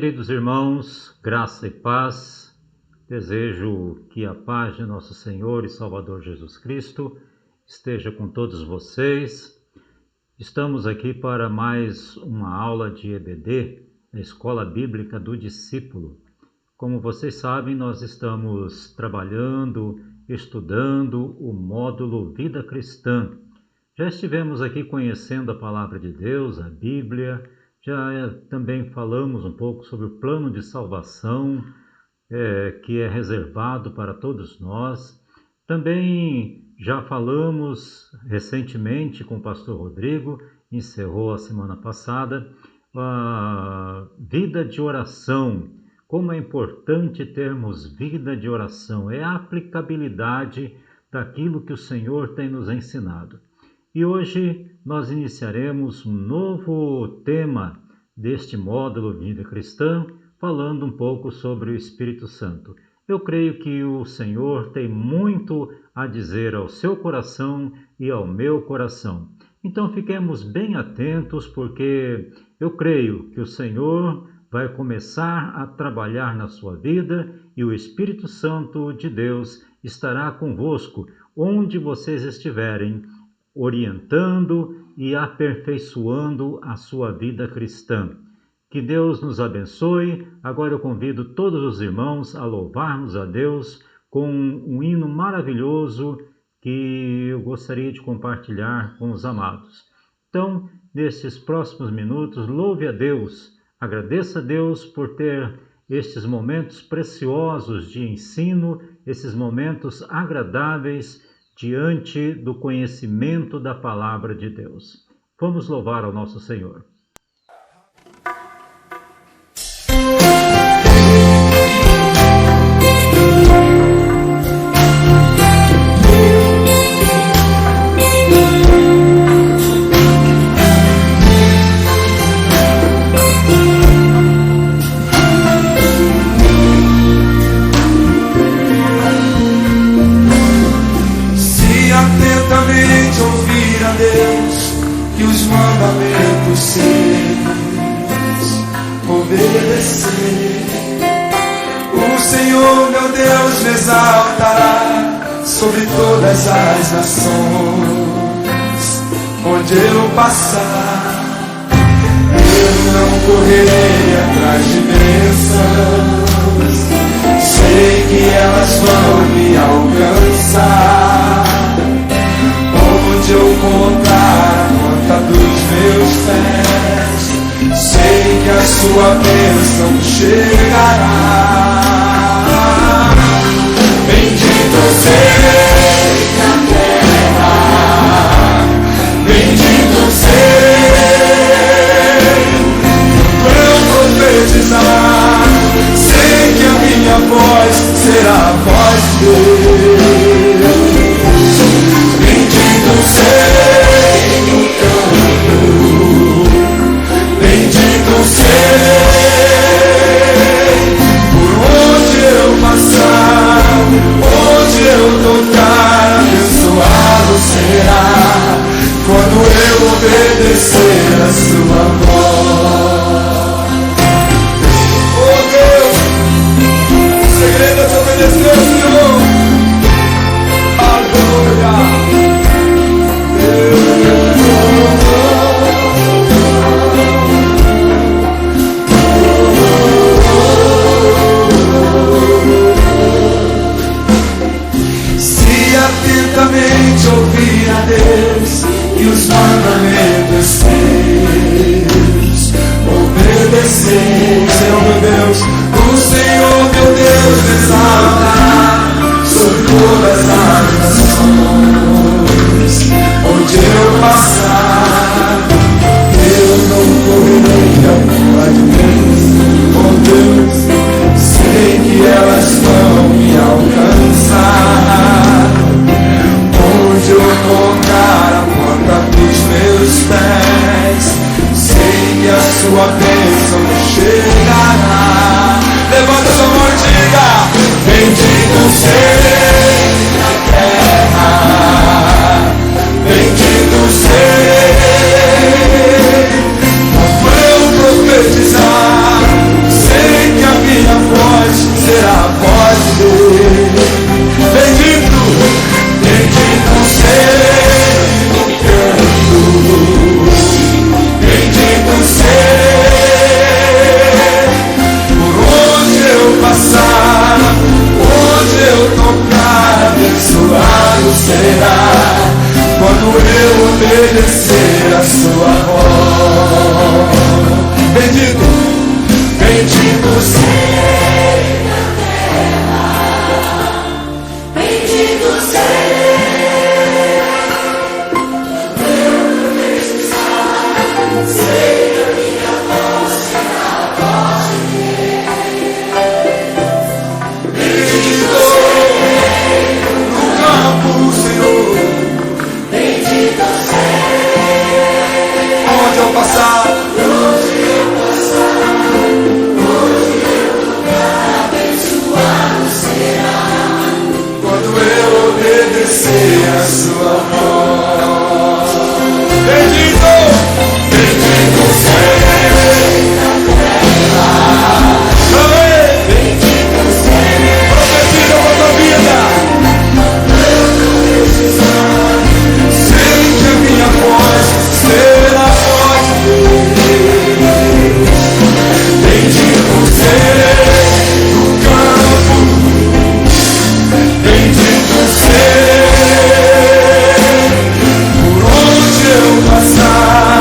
queridos irmãos, graça e paz. Desejo que a paz de nosso Senhor e Salvador Jesus Cristo esteja com todos vocês. Estamos aqui para mais uma aula de EBD, da Escola Bíblica do Discípulo. Como vocês sabem, nós estamos trabalhando, estudando o módulo Vida Cristã. Já estivemos aqui conhecendo a Palavra de Deus, a Bíblia. Já também falamos um pouco sobre o plano de salvação que é reservado para todos nós. Também já falamos recentemente com o pastor Rodrigo, encerrou a semana passada, a vida de oração. Como é importante termos vida de oração, é a aplicabilidade daquilo que o Senhor tem nos ensinado. E hoje nós iniciaremos um novo tema deste módulo Vida Cristã, falando um pouco sobre o Espírito Santo. Eu creio que o Senhor tem muito a dizer ao seu coração e ao meu coração. Então fiquemos bem atentos, porque eu creio que o Senhor vai começar a trabalhar na sua vida e o Espírito Santo de Deus estará convosco onde vocês estiverem, orientando e aperfeiçoando a sua vida cristã. Que Deus nos abençoe. Agora eu convido todos os irmãos a louvarmos a Deus com um hino maravilhoso que eu gostaria de compartilhar com os amados. Então, nesses próximos minutos, louve a Deus, agradeça a Deus por ter estes momentos preciosos de ensino, esses momentos agradáveis diante do conhecimento da Palavra de Deus. Vamos louvar ao nosso Senhor. Sobre todas as nações, onde eu passar, eu não correrei atrás de bênçãos. Sei que elas vão me alcançar, onde eu contar a conta dos meus pés. Sei que a sua bênção chegará. Bendito seja a terra, bendito seja eu profetizar. Sei que a minha voz será a voz de Deus. Bendito seja o campo, bendito seja por onde eu passar. Onde eu tocar, abençoado será, quando eu obedecer a sua voz. Oh Deus, o segredo é te obedecer, Senhor. Aleluia. Atentamente ouvir a Deus e os mandamentos seus, obedecer. Senhor meu Deus, o Senhor meu Deus exalta sobre todas as nações. Onde eu passar, eu não correrei atrás de Deus. Oh Deus, sei que elas vão me alcançar. Onde eu tocar a ponta dos meus pés, sei que a sua bênção chegará. Levanta sua mão e diga: bendito seja a terra, bendito seja. Quando eu profetizar, sei Onde eu passar, quando eu obedecer a sua voz. Bendito, bendito seja. Bendito seja. Profetiza com a tua vida. Sente a minha voz, será forte. Bendito seja no campo. Bendito seja por onde eu passar,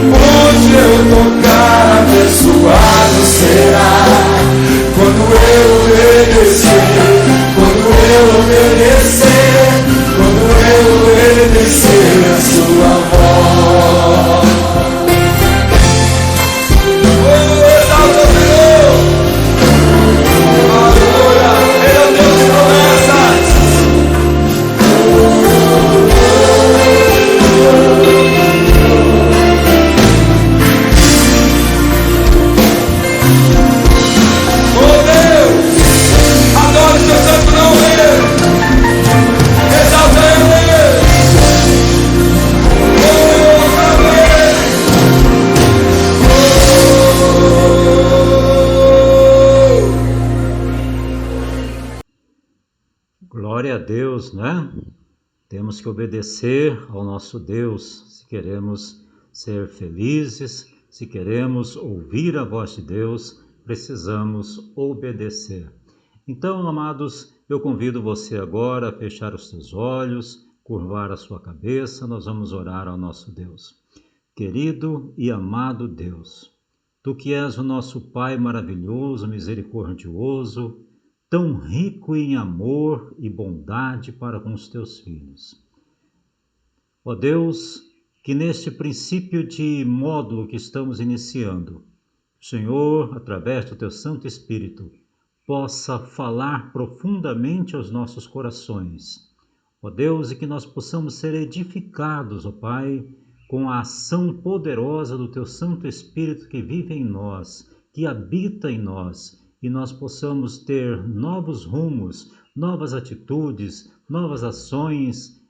onde eu tocar, abençoado será. Quando eu obedecer, quando eu obedecer, quando eu obedecer a sua voz. Oh, exalta o Senhor! Aleluia! Ele é o Deus de promessas! Oh Deus! Adore o teu santo nome! Exalta Ele! Oh, amém! Glória a Deus, né? Temos que obedecer ao nosso Deus se queremos ser felizes, se queremos ouvir a voz de Deus, precisamos obedecer. Então, amados, eu convido você agora a fechar os seus olhos, curvar a sua cabeça, nós vamos orar ao nosso Deus. Querido e amado Deus, Tu que és o nosso Pai maravilhoso, misericordioso, tão rico em amor e bondade para com os Teus filhos. Ó Deus, que neste princípio de módulo que estamos iniciando, o Senhor, através do Teu Santo Espírito, possa falar profundamente aos nossos corações. Ó Deus, e que nós possamos ser edificados, ó Pai, com a ação poderosa do Teu Santo Espírito que vive em nós, que habita em nós, e nós possamos ter novos rumos, novas atitudes, novas ações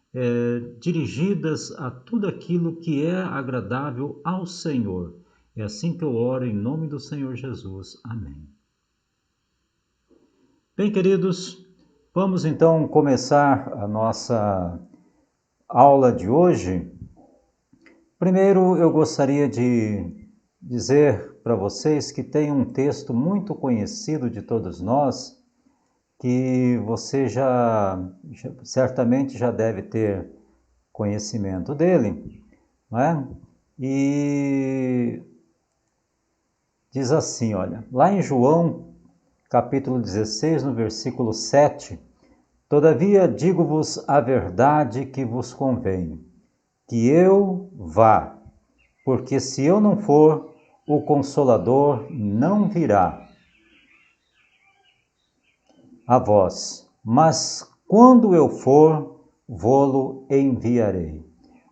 dirigidas a tudo aquilo que é agradável ao Senhor. É assim que eu oro em nome do Senhor Jesus. Amém. Bem, queridos, vamos então começar a nossa aula de hoje. Primeiro, eu gostaria de dizer para vocês que tem um texto muito conhecido de todos nós, que você certamente já deve ter conhecimento dele, não é? E diz assim, olha, lá em João, capítulo 16, no versículo 7, todavia digo-vos a verdade que vos convém, que eu vá, porque se eu não for, o Consolador não virá a vós, mas quando eu for, vô-lo enviarei.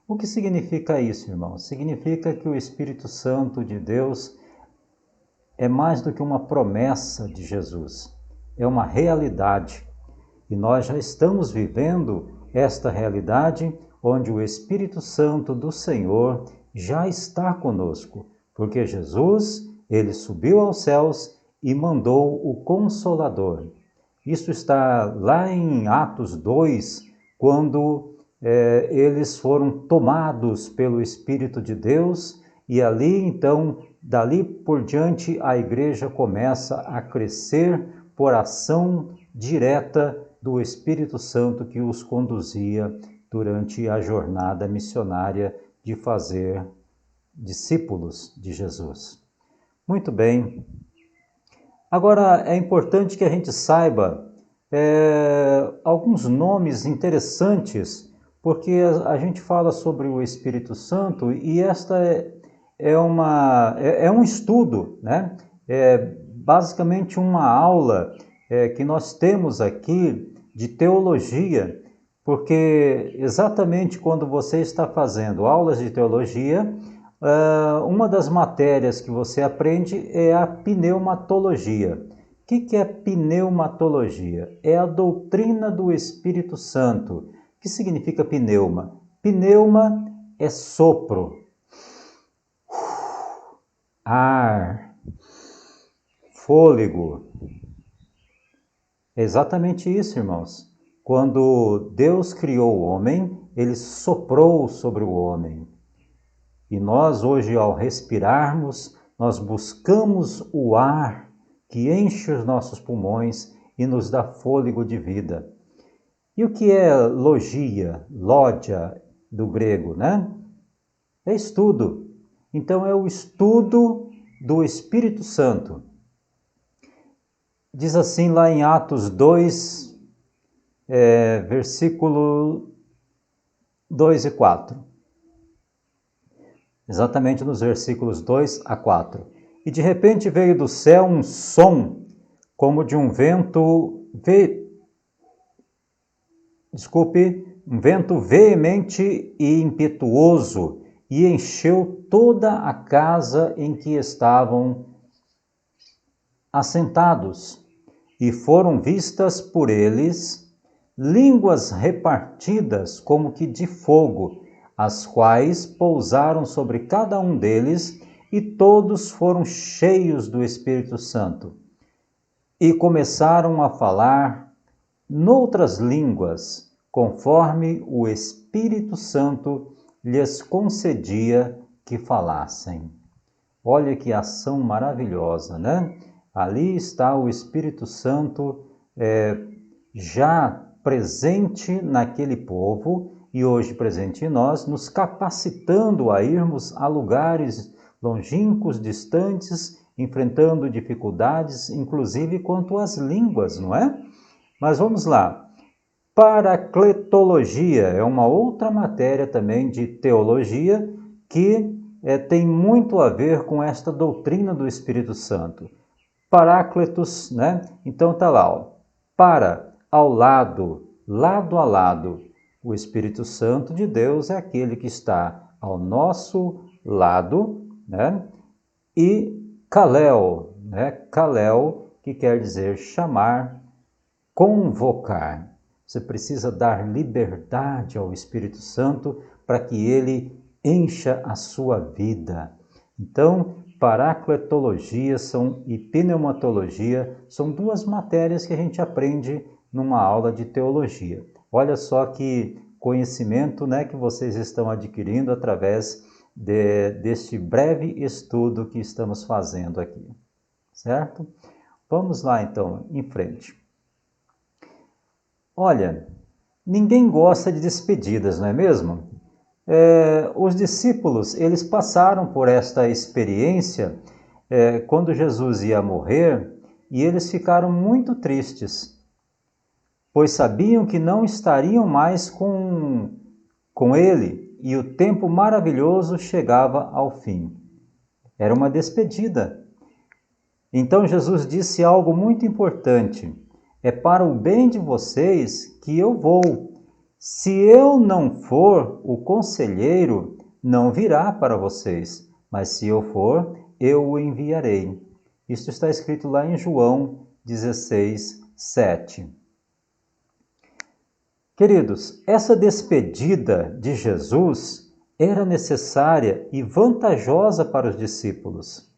O que significa isso, irmão? Significa que o Espírito Santo de Deus é mais do que uma promessa de Jesus, é uma realidade. E nós já estamos vivendo esta realidade, onde o Espírito Santo do Senhor já está conosco, porque Jesus, ele subiu aos céus e mandou o Consolador. Isso está lá em Atos 2, quando eles foram tomados pelo Espírito de Deus, e ali então, dali por diante, a igreja começa a crescer por ação direta do Espírito Santo que os conduzia durante a jornada missionária de fazer discípulos de Jesus. Muito bem. Agora, é importante que a gente saiba alguns nomes interessantes, porque a gente fala sobre o Espírito Santo e esta é um estudo, né? É basicamente uma aula que nós temos aqui de teologia, porque exatamente quando você está fazendo aulas de teologia, uma das matérias que você aprende é a pneumatologia. O que é pneumatologia? É a doutrina do Espírito Santo. O que significa pneuma? Pneuma é sopro, ar, fôlego. É exatamente isso, irmãos. Quando Deus criou o homem, Ele soprou sobre o homem. E nós hoje, ao respirarmos, nós buscamos o ar que enche os nossos pulmões e nos dá fôlego de vida. E o que é logia, lógia do grego, né? É estudo. Então é o estudo do Espírito Santo. Diz assim lá em Atos 2, versículo 2 e 4. Exatamente nos versículos 2 a 4. E de repente veio do céu um som, como de um vento veemente e impetuoso, e encheu toda a casa em que estavam assentados. E foram vistas por eles línguas repartidas como que de fogo, as quais pousaram sobre cada um deles, e todos foram cheios do Espírito Santo. E começaram a falar noutras línguas, conforme o Espírito Santo lhes concedia que falassem. Olha que ação maravilhosa, né? Ali está o Espírito Santo já presente naquele povo e hoje presente em nós, nos capacitando a irmos a lugares longínquos, distantes, enfrentando dificuldades, inclusive quanto às línguas, não é? Mas vamos lá. Paracletologia é uma outra matéria também de teologia que tem muito a ver com esta doutrina do Espírito Santo. Paráclitos, né? Então tá lá, ó. Para, ao lado, lado a lado. O Espírito Santo de Deus é aquele que está ao nosso lado, né? E Kalel, né? Kalel, que quer dizer chamar, convocar. Você precisa dar liberdade ao Espírito Santo para que ele encha a sua vida. Então, paracletologia e pneumatologia são duas matérias que a gente aprende numa aula de teologia. Olha só que conhecimento, né, que vocês estão adquirindo através deste breve estudo que estamos fazendo aqui, certo? Vamos lá então, em frente. Olha, ninguém gosta de despedidas, não é mesmo? Os discípulos, eles passaram por esta experiência quando Jesus ia morrer e eles ficaram muito tristes, pois sabiam que não estariam mais com ele e o tempo maravilhoso chegava ao fim. Era uma despedida. Então Jesus disse algo muito importante: é para o bem de vocês que eu vou. Se eu não for, o conselheiro não virá para vocês, mas se eu for, eu o enviarei. Isto está escrito lá em João 16, 7. Queridos, essa despedida de Jesus era necessária e vantajosa para os discípulos.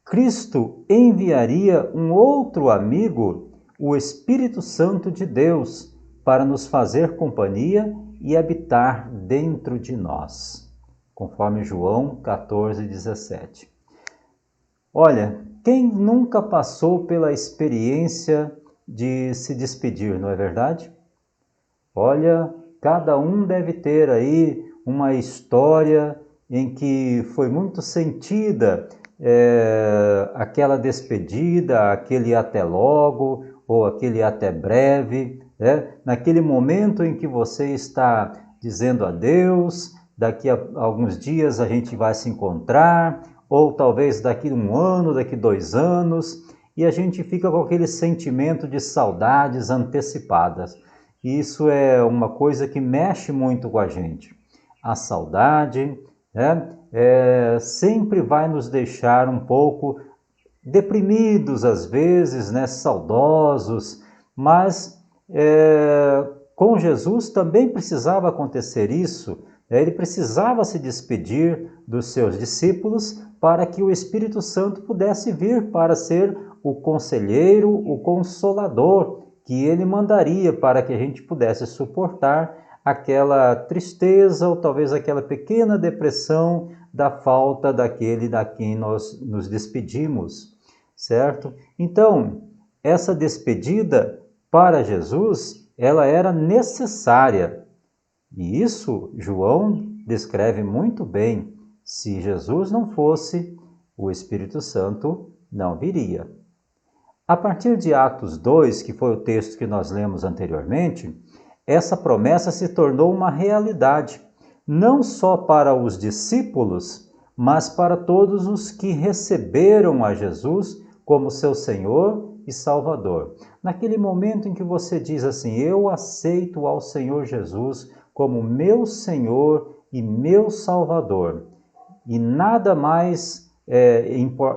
Cristo enviaria um outro amigo, o Espírito Santo de Deus, para nos fazer companhia e habitar dentro de nós, conforme João 14, 17. Olha, quem nunca passou pela experiência de se despedir, não é verdade? Olha, cada um deve ter aí uma história em que foi muito sentida aquela despedida, aquele até logo, ou aquele até breve, naquele momento em que você está dizendo adeus, daqui a alguns dias a gente vai se encontrar, ou talvez daqui 1 ano, daqui 2 anos, e a gente fica com aquele sentimento de saudades antecipadas. e isso é uma coisa que mexe muito com a gente. A saudade, né, sempre vai nos deixar um pouco deprimidos às vezes, né, saudosos, mas com Jesus também precisava acontecer isso. Ele precisava se despedir dos seus discípulos para que o Espírito Santo pudesse vir para ser o conselheiro, o consolador, que ele mandaria para que a gente pudesse suportar aquela tristeza ou talvez aquela pequena depressão da falta daquele da quem nós nos despedimos, certo? Então, essa despedida para Jesus, ela era necessária. E isso João descreve muito bem. Se Jesus não fosse, o Espírito Santo não viria. A partir de Atos 2, que foi o texto que nós lemos anteriormente, essa promessa se tornou uma realidade, não só para os discípulos, mas para todos os que receberam a Jesus como seu Senhor e Salvador. Naquele momento em que você diz assim, eu aceito ao Senhor Jesus como meu Senhor e meu Salvador, e nada mais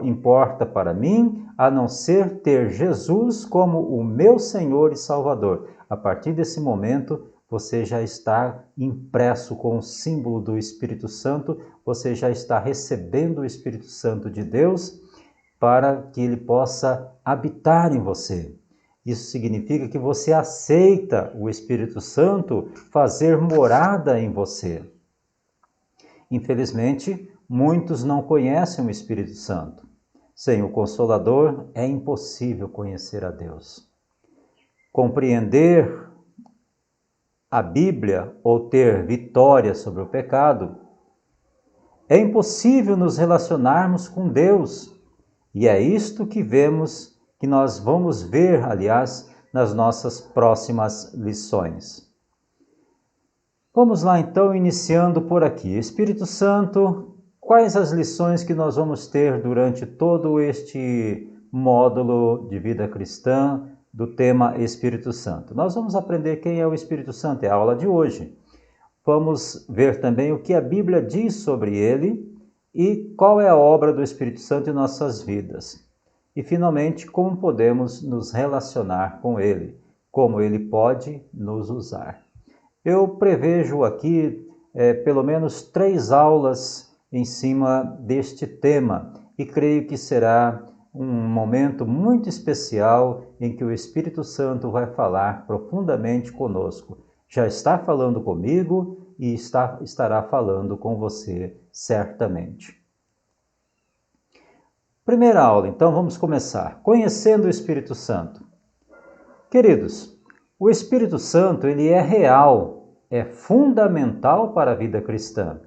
importa para mim a não ser ter Jesus como o meu Senhor e Salvador. A partir desse momento, você já está impresso com o símbolo do Espírito Santo, você já está recebendo o Espírito Santo de Deus para que ele possa habitar em você. Isso significa que você aceita o Espírito Santo fazer morada em você. Infelizmente, muitos não conhecem o Espírito Santo. Sem o Consolador, é impossível conhecer a Deus. Compreender a Bíblia ou ter vitória sobre o pecado, é impossível nos relacionarmos com Deus. E é isto que nós vamos ver, aliás, nas nossas próximas lições. Vamos lá então, iniciando por aqui. Espírito Santo, quais as lições que nós vamos ter durante todo este módulo de vida cristã do tema Espírito Santo? Nós vamos aprender quem é o Espírito Santo, é a aula de hoje. Vamos ver também o que a Bíblia diz sobre ele e qual é a obra do Espírito Santo em nossas vidas. E, finalmente, como podemos nos relacionar com ele, como ele pode nos usar. Eu prevejo aqui pelo menos 3 aulas em cima deste tema e creio que será um momento muito especial em que o Espírito Santo vai falar profundamente conosco. Já está falando comigo e estará falando com você certamente. Primeira aula, então vamos começar. Conhecendo o Espírito Santo. Queridos, o Espírito Santo ele é real, é fundamental para a vida cristã.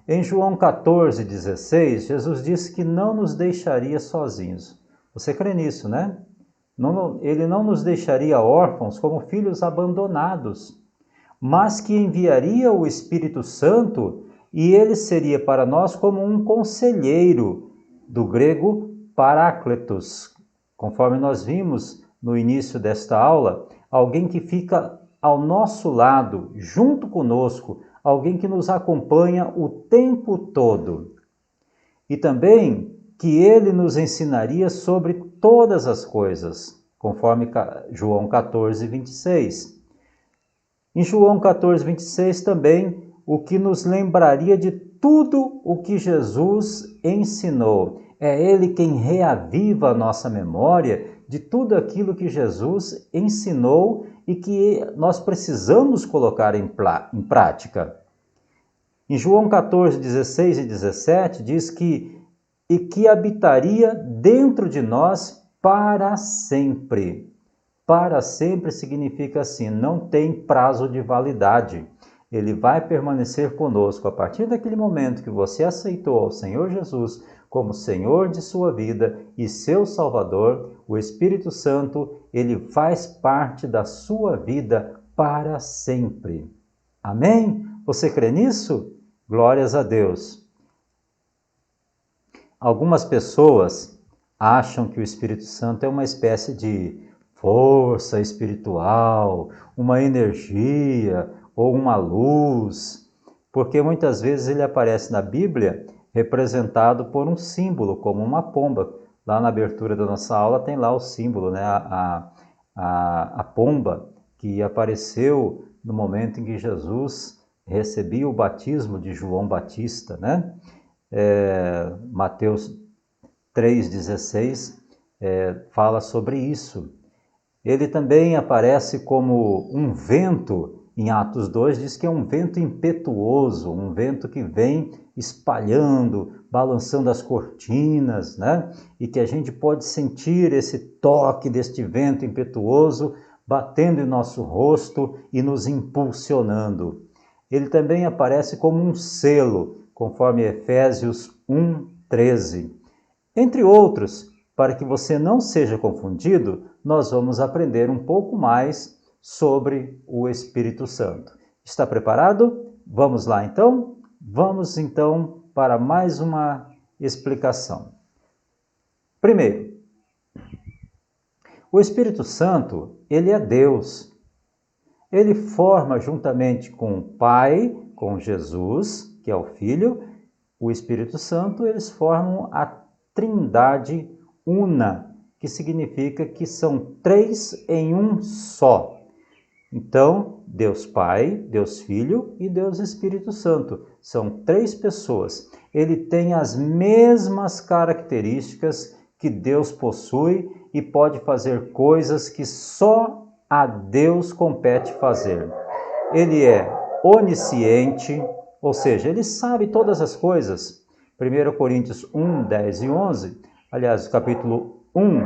Em João 14,16, Jesus disse que não nos deixaria sozinhos. Você crê nisso, né? Ele não nos deixaria órfãos como filhos abandonados, mas que enviaria o Espírito Santo e ele seria para nós como um conselheiro, do grego parácletos. Conforme nós vimos no início desta aula, alguém que fica ao nosso lado, junto conosco, alguém que nos acompanha o tempo todo. E também que ele nos ensinaria sobre todas as coisas, conforme João 14,26. Em João 14,26 também, o que nos lembraria de tudo o que Jesus ensinou. É ele quem reaviva a nossa memória de tudo aquilo que Jesus ensinou e que nós precisamos colocar em prática. Em João 14, 16 e 17 diz que habitaria dentro de nós para sempre. Para sempre significa assim, não tem prazo de validade. Ele vai permanecer conosco a partir daquele momento que você aceitou ao Senhor Jesus como Senhor de sua vida e seu Salvador. O Espírito Santo, ele faz parte da sua vida para sempre. Amém? Você crê nisso? Glórias a Deus. Algumas pessoas acham que o Espírito Santo é uma espécie de força espiritual, uma energia ou uma luz, porque muitas vezes ele aparece na Bíblia representado por um símbolo, como uma pomba. Lá na abertura da nossa aula tem lá o símbolo, né? A pomba que apareceu no momento em que Jesus recebia o batismo de João Batista, né? Mateus 3,16 fala sobre isso. Ele também aparece como um vento, em Atos 2 diz que é um vento impetuoso, um vento que vem espalhando, balançando as cortinas, né? E que a gente pode sentir esse toque deste vento impetuoso batendo em nosso rosto e nos impulsionando. Ele também aparece como um selo, conforme Efésios 1:13. Entre outros, para que você não seja confundido, nós vamos aprender um pouco mais sobre o Espírito Santo. Está preparado? Vamos lá então? Vamos então para mais uma explicação. Primeiro, o Espírito Santo, ele é Deus. Ele forma juntamente com o Pai, com Jesus, que é o Filho, o Espírito Santo, eles formam a Trindade Una, que significa que são três em um só. Então, Deus Pai, Deus Filho e Deus Espírito Santo. São três pessoas. Ele tem as mesmas características que Deus possui e pode fazer coisas que só a Deus compete fazer. Ele é onisciente, ou seja, ele sabe todas as coisas. 1 Coríntios 1, 10 e 11, aliás, capítulo 1,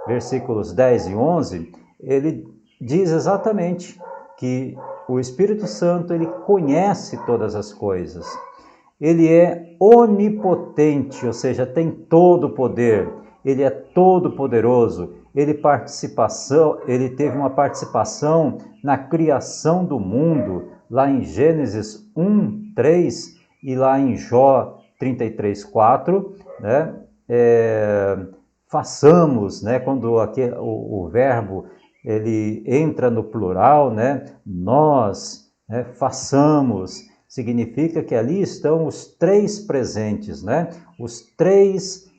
versículos 10 e 11, ele diz exatamente que o Espírito Santo, ele conhece todas as coisas. Ele é onipotente, ou seja, tem todo o poder. Ele é todo poderoso. Ele teve uma participação na criação do mundo, lá em Gênesis 1, 3 e lá em Jó 33, 4, né? Façamos, né? Quando o verbo ele entra no plural, né? Nós, né? Façamos, significa que ali estão os três presentes, né? Os três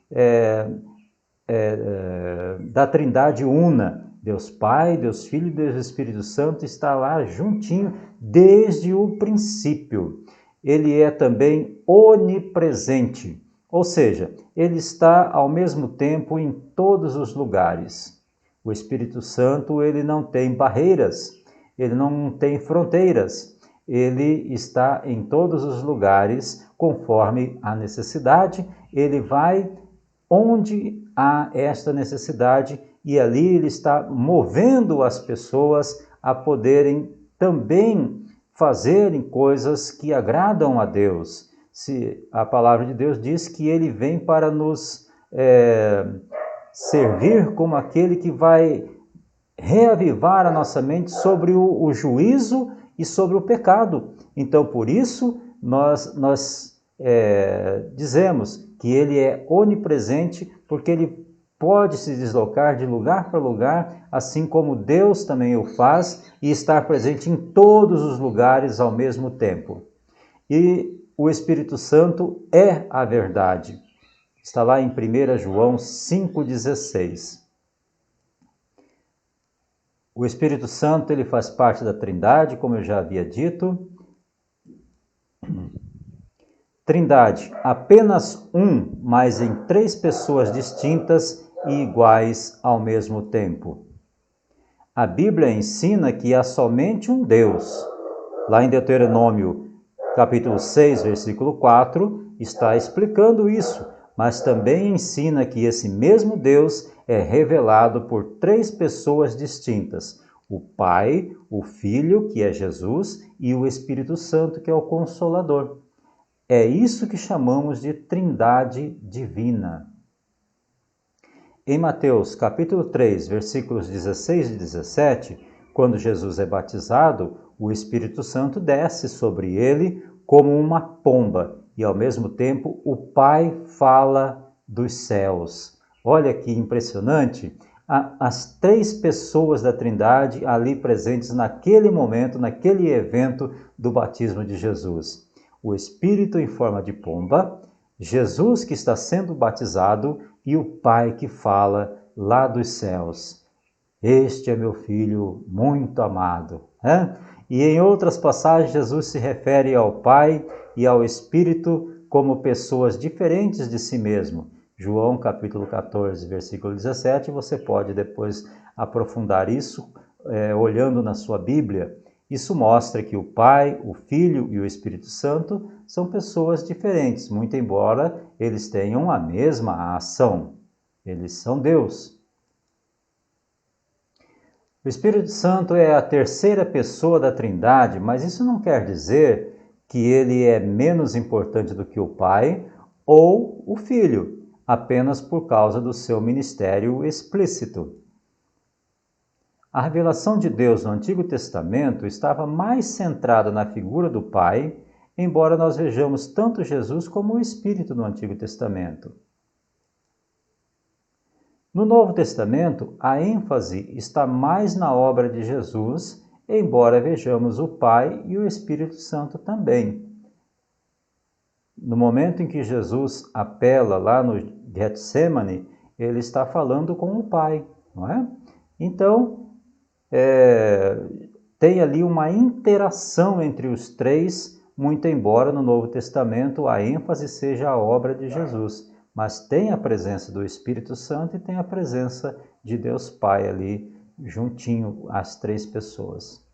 da Trindade Una, Deus Pai, Deus Filho e Deus Espírito Santo está lá juntinho desde o princípio. Ele é também onipresente, ou seja, ele está ao mesmo tempo em todos os lugares. O Espírito Santo, ele não tem barreiras, ele não tem fronteiras, ele está em todos os lugares conforme a necessidade, ele vai onde há esta necessidade e ali ele está movendo as pessoas a poderem também fazerem coisas que agradam a Deus. Se a palavra de Deus diz que ele vem para nos servir como aquele que vai reavivar a nossa mente sobre o juízo e sobre o pecado. Então, por isso, nós dizemos que ele é onipresente, porque ele pode se deslocar de lugar para lugar, assim como Deus também o faz, e estar presente em todos os lugares ao mesmo tempo. E o Espírito Santo é a verdade. Está lá em 1 João 5,16. O Espírito Santo, ele faz parte da Trindade, como eu já havia dito. Trindade, apenas um, mas em três pessoas distintas e iguais ao mesmo tempo. A Bíblia ensina que há somente um Deus. Lá em Deuteronômio, capítulo 6, versículo 4, está explicando isso, mas também ensina que esse mesmo Deus é revelado por três pessoas distintas: o Pai, o Filho, que é Jesus, e o Espírito Santo, que é o Consolador. É isso que chamamos de Trindade Divina. Em Mateus capítulo 3, versículos 16 e 17, quando Jesus é batizado, o Espírito Santo desce sobre ele como uma pomba e, ao mesmo tempo, o Pai fala dos céus. Olha que impressionante! as três pessoas da Trindade ali presentes naquele momento, naquele evento do batismo de Jesus. O Espírito em forma de pomba, Jesus que está sendo batizado e o Pai que fala lá dos céus. Este é meu Filho muito amado. E em outras passagens, Jesus se refere ao Pai e ao Espírito como pessoas diferentes de si mesmo. João capítulo 14, versículo 17, você pode depois aprofundar isso olhando na sua Bíblia. Isso mostra que o Pai, o Filho e o Espírito Santo são pessoas diferentes, muito embora eles tenham a mesma ação. Eles são Deus. O Espírito Santo é a terceira pessoa da Trindade, mas isso não quer dizer que ele é menos importante do que o Pai ou o Filho, apenas por causa do seu ministério explícito. A revelação de Deus no Antigo Testamento estava mais centrada na figura do Pai, embora nós vejamos tanto Jesus como o Espírito no Antigo Testamento. No Novo Testamento, a ênfase está mais na obra de Jesus, embora vejamos o Pai e o Espírito Santo também. No momento em que Jesus apela lá no Getsemane, ele está falando com o Pai, não é? Então, tem ali uma interação entre os três, muito embora no Novo Testamento a ênfase seja a obra de Jesus. Mas tem a presença do Espírito Santo e tem a presença de Deus Pai ali, juntinho às três pessoas.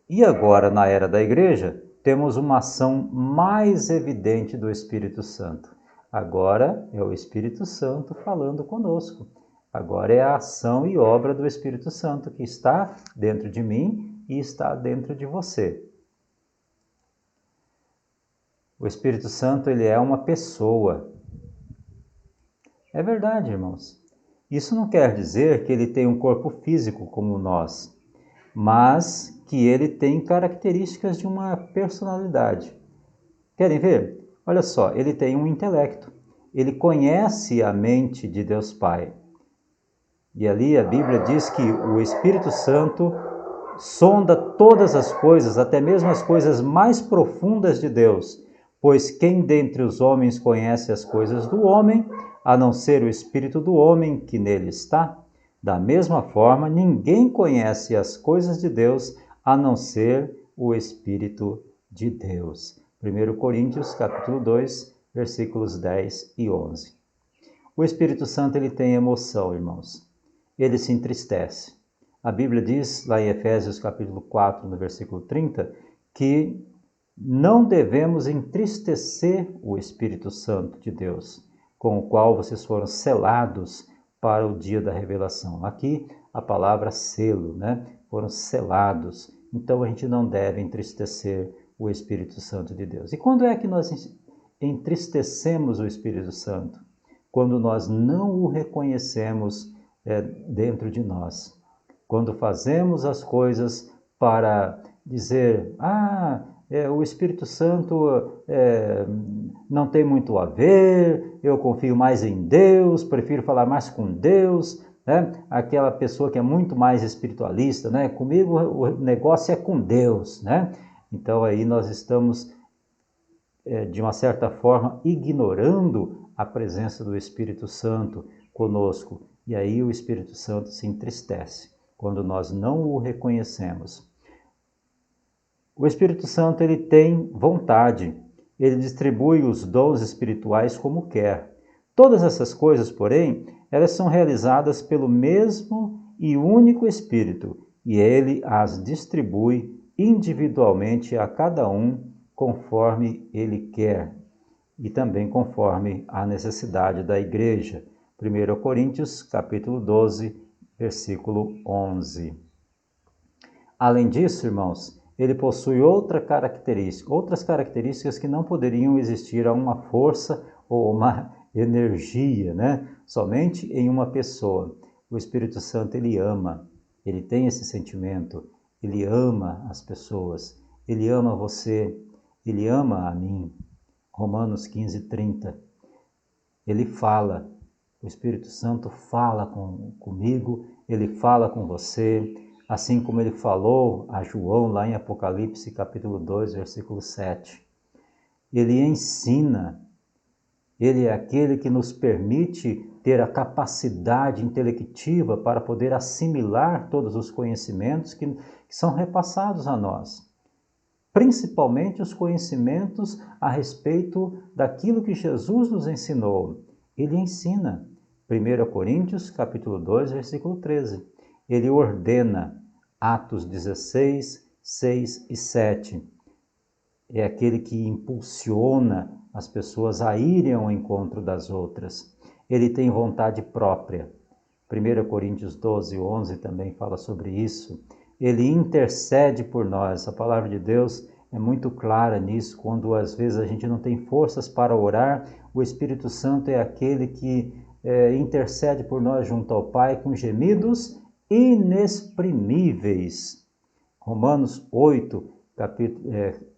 E agora, na era da igreja, temos uma ação mais evidente do Espírito Santo. Agora é o Espírito Santo falando conosco. Agora é a ação e obra do Espírito Santo que está dentro de mim e está dentro de você. O Espírito Santo, ele é uma pessoa. É verdade, irmãos. Isso não quer dizer que ele tem um corpo físico como nós, mas que ele tem características de uma personalidade. Querem ver? Olha só, ele tem um intelecto. Ele conhece a mente de Deus Pai. E ali a Bíblia diz que o Espírito Santo sonda todas as coisas, até mesmo as coisas mais profundas de Deus. Pois quem dentre os homens conhece as coisas do homem, a não ser o Espírito do homem que nele está? Da mesma forma, ninguém conhece as coisas de Deus, a não ser o Espírito de Deus. 1 Coríntios, capítulo 2, versículos 10 e 11. O Espírito Santo, ele tem emoção, irmãos. Ele se entristece. A Bíblia diz, lá em Efésios, capítulo 4, no versículo 30, que não devemos entristecer o Espírito Santo de Deus, com o qual vocês foram selados para o dia da revelação. Aqui a palavra selo, né? Foram selados. Então a gente não deve entristecer o Espírito Santo de Deus. E quando é que nós entristecemos o Espírito Santo? Quando nós não o reconhecemos dentro de nós. Quando fazemos as coisas para dizer, o Espírito Santo não tem muito a ver, eu confio mais em Deus, prefiro falar mais com Deus, né? Aquela pessoa que é muito mais espiritualista, né? Comigo o negócio é com Deus, né? Então aí nós estamos, de uma certa forma, ignorando a presença do Espírito Santo conosco. E aí o Espírito Santo se entristece quando nós não o reconhecemos. O Espírito Santo, ele tem vontade, ele distribui os dons espirituais como quer. Todas essas coisas, porém, elas são realizadas pelo mesmo e único Espírito, e ele as distribui individualmente a cada um conforme ele quer, e também conforme a necessidade da igreja. 1 Coríntios, capítulo 12, versículo 11. Além disso, irmãos, ele possui outras características que não poderiam existir a uma força ou uma energia, né? Somente em uma pessoa. O Espírito Santo, ele ama, ele tem esse sentimento, ele ama as pessoas, ele ama você, ele ama a mim. Romanos 15, 30. Ele fala, O Espírito Santo fala comigo, ele fala com você, assim como ele falou a João lá em Apocalipse capítulo 2, versículo 7. Ele ensina, ele é aquele que nos permite ter a capacidade intelectiva para poder assimilar todos os conhecimentos que são repassados a nós. Principalmente os conhecimentos a respeito daquilo que Jesus nos ensinou. Ele ensina. 1 Coríntios, capítulo 2, versículo 13. Ele ordena. Atos 16, 6 e 7. É aquele que impulsiona as pessoas a irem ao encontro das outras. Ele tem vontade própria. 1 Coríntios 12, 11 também fala sobre isso. Ele intercede por nós. A palavra de Deus é muito clara nisso. Quando às vezes a gente não tem forças para orar, o Espírito Santo é aquele que intercede por nós junto ao Pai com gemidos inexprimíveis. Romanos 8,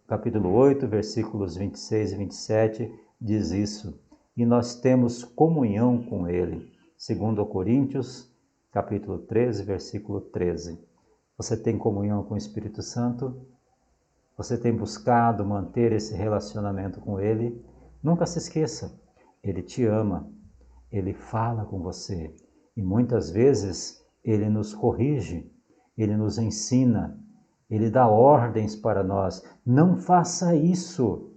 capítulo 8, versículos 26 e 27 diz isso. E nós temos comunhão com Ele. 2 Coríntios, capítulo 13, versículo 13. Você tem comunhão com o Espírito Santo? Você tem buscado manter esse relacionamento com Ele? Nunca se esqueça, Ele te ama, Ele fala com você e muitas vezes Ele nos corrige, Ele nos ensina, Ele dá ordens para nós. Não faça isso.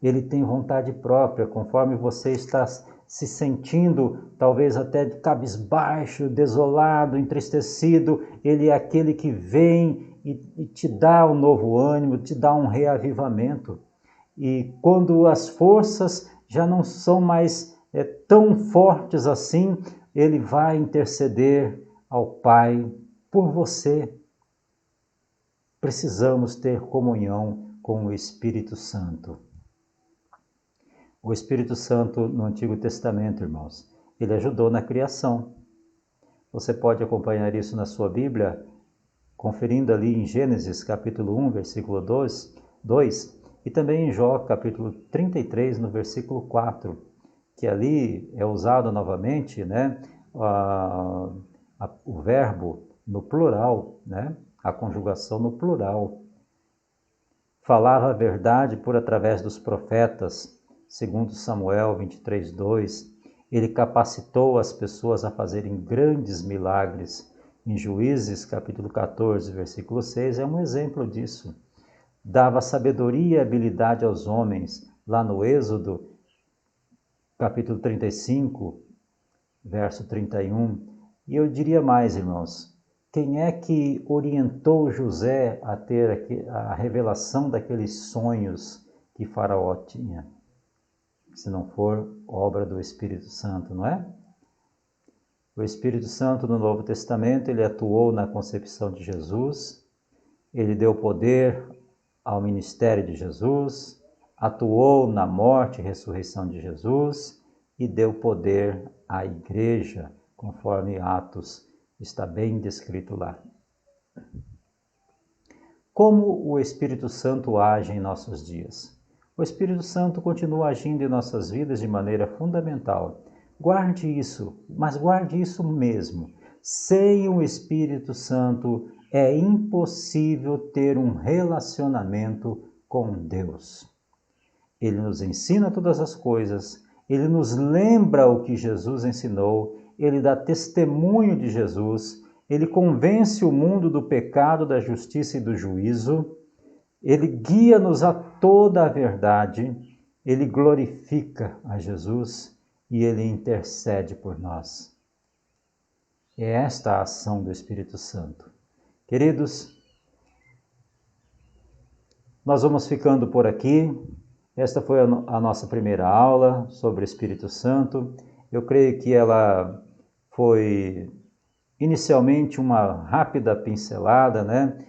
Ele tem vontade própria, conforme você está se sentindo talvez até cabisbaixo, desolado, entristecido, Ele é aquele que vem e te dá um novo ânimo, te dá um reavivamento. E quando as forças já não são mais tão fortes assim, Ele vai interceder ao Pai por você. Precisamos ter comunhão com o Espírito Santo. O Espírito Santo no Antigo Testamento, irmãos, ele ajudou na criação. Você pode acompanhar isso na sua Bíblia, conferindo ali em Gênesis capítulo 1, versículo 2, e também em Jó capítulo 33, no versículo 4, que ali é usado novamente, né, o verbo no plural, né, a conjugação no plural. Falava a verdade por através dos profetas, segundo Samuel 23, 2, ele capacitou as pessoas a fazerem grandes milagres. Em Juízes, capítulo 14, versículo 6, é um exemplo disso. Dava sabedoria e habilidade aos homens. Lá no Êxodo, capítulo 35, verso 31. E eu diria mais, irmãos, quem é que orientou José a ter a revelação daqueles sonhos que Faraó tinha? Se não for obra do Espírito Santo, não é? O Espírito Santo no Novo Testamento, ele atuou na concepção de Jesus, ele deu poder ao ministério de Jesus, atuou na morte e ressurreição de Jesus e deu poder à igreja, conforme Atos está bem descrito lá. Como o Espírito Santo age em nossos dias? O Espírito Santo continua agindo em nossas vidas de maneira fundamental. Guarde isso, mas guarde isso mesmo. Sem o Espírito Santo é impossível ter um relacionamento com Deus. Ele nos ensina todas as coisas, ele nos lembra o que Jesus ensinou, ele dá testemunho de Jesus, ele convence o mundo do pecado, da justiça e do juízo. Ele guia-nos a toda a verdade, ele glorifica a Jesus e ele intercede por nós. É esta a ação do Espírito Santo. Queridos, nós vamos ficando por aqui. Esta foi a nossa primeira aula sobre o Espírito Santo. Eu creio que ela foi inicialmente uma rápida pincelada, né?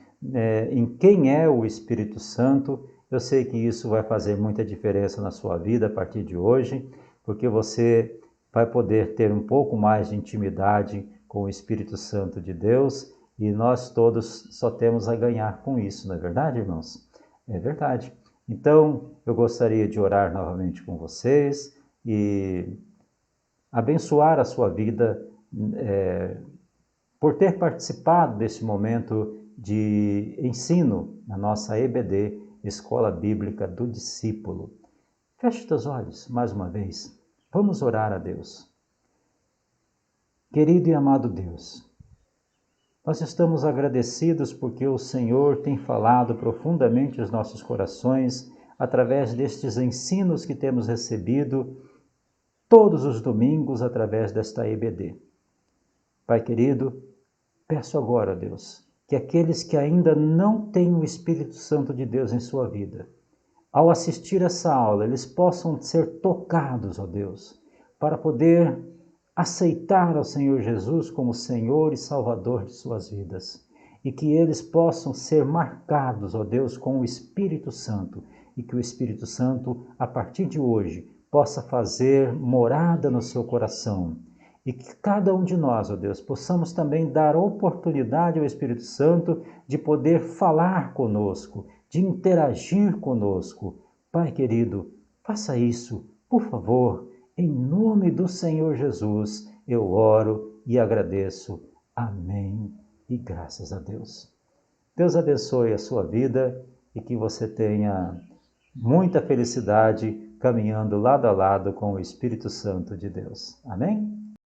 Em quem é o Espírito Santo. Eu sei que isso vai fazer muita diferença na sua vida a partir de hoje, porque você vai poder ter um pouco mais de intimidade com o Espírito Santo de Deus e nós todos só temos a ganhar com isso, não é verdade, irmãos? É verdade. Então, eu gostaria de orar novamente com vocês e abençoar a sua vida por ter participado desse momento de ensino na nossa EBD, Escola Bíblica do Discípulo. Feche os teus olhos mais uma vez. Vamos orar a Deus. Querido e amado Deus, nós estamos agradecidos porque o Senhor tem falado profundamente aos nossos corações através destes ensinos que temos recebido todos os domingos através desta EBD. Pai querido, peço agora, Deus, que aqueles que ainda não têm o Espírito Santo de Deus em sua vida, ao assistir essa aula, eles possam ser tocados, ó Deus, para poder aceitar ao Senhor Jesus como Senhor e Salvador de suas vidas. E que eles possam ser marcados, ó Deus, com o Espírito Santo. E que o Espírito Santo, a partir de hoje, possa fazer morada no seu coração. E que cada um de nós, ó Deus, possamos também dar oportunidade ao Espírito Santo de poder falar conosco, de interagir conosco. Pai querido, faça isso, por favor. Em nome do Senhor Jesus, eu oro e agradeço. Amém. E graças a Deus. Deus abençoe a sua vida e que você tenha muita felicidade caminhando lado a lado com o Espírito Santo de Deus. Amém?